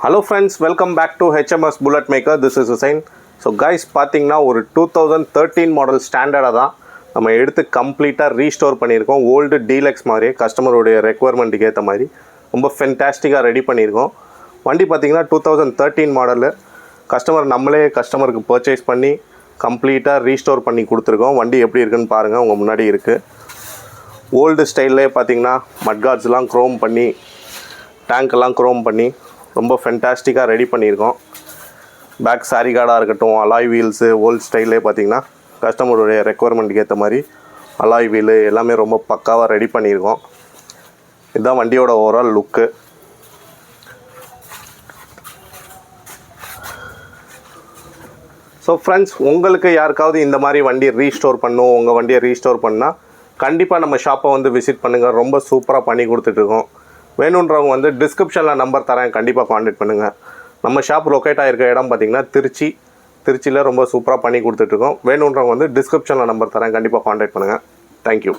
Hello friends, welcome back to HMS Bullet Maker. This is Hussein. So guys, பார்த்தீங்கன்னா ஒரு 2013 model ஸ்டாண்டர்டாக தான் நம்ம எடுத்து கம்ப்ளீட்டாக ரீஸ்டோர் பண்ணியிருக்கோம். ஓல்டு டீலக்ஸ் மாதிரியே கஸ்டமருடைய ரெக்குவயர்மெண்ட்டுக்கு ஏற்ற மாதிரி ரொம்ப ஃபென்டாஸ்டிக்காக ரெடி பண்ணியிருக்கோம். வண்டி பார்த்தீங்கன்னா 2013 மாடலு. கஸ்டமருக்கு பர்ச்சேஸ் பண்ணி கம்ப்ளீட்டாக ரீஸ்டோர் பண்ணி கொடுத்துருக்கோம். வண்டி எப்படி இருக்குன்னு பாருங்கள், உங்கள் முன்னாடி இருக்குது. ஓல்டு ஸ்டைல்லே பார்த்தீங்கன்னா மட்கார்ட்ஸ்லாம் க்ரோம் பண்ணி, டேங்க்கெல்லாம் க்ரோம் பண்ணி ரொம்ப ஃபென்டாஸ்டிக்காக ரெடி பண்ணியிருக்கோம். பேக் சாரி கார்டாக இருக்கட்டும், அலாய் வீல்ஸு ஓல்டு ஸ்டைல்லே பார்த்தீங்கன்னா கஸ்டமருடைய ரெக்குவயர்மெண்ட்டுக்கு ஏற்ற மாதிரி அலாய் வீலு எல்லாமே ரொம்ப பக்காவாக ரெடி பண்ணியிருக்கோம். இதுதான் வண்டியோட ஓவரால் லுக்கு. ஸோ ஃப்ரெண்ட்ஸ், உங்களுக்கு யாருக்காவது இந்த மாதிரி வண்டி ரீஸ்டோர் பண்ணும், உங்கள் வண்டியை ரீஸ்டோர் பண்ணால் கண்டிப்பாக நம்ம ஷாப்பை வந்து விசிட் பண்ணுங்கள். ரொம்ப சூப்பராக பண்ணி கொடுத்துட்ருக்கோம். வேணுன்றவங்க வந்து டிஸ்கிரிப்ஷனில் நம்பர் தரேன், கண்டிப்பாக காண்டாக்ட் பண்ணுங்கள். நம்ம ஷாப் லொக்கேட் ஆகிருக்க இடம் பார்த்திங்கன்னா திருச்சியில் ரொம்ப சூப்பராக பண்ணி கொடுத்துட்ருக்கோம். வேணுன்றவங்க வந்து டிஸ்கிரிப்ஷனில் நம்பர் தரேன், கண்டிப்பாக காண்டாக்ட் பண்ணுங்கள். தேங்க்யூ.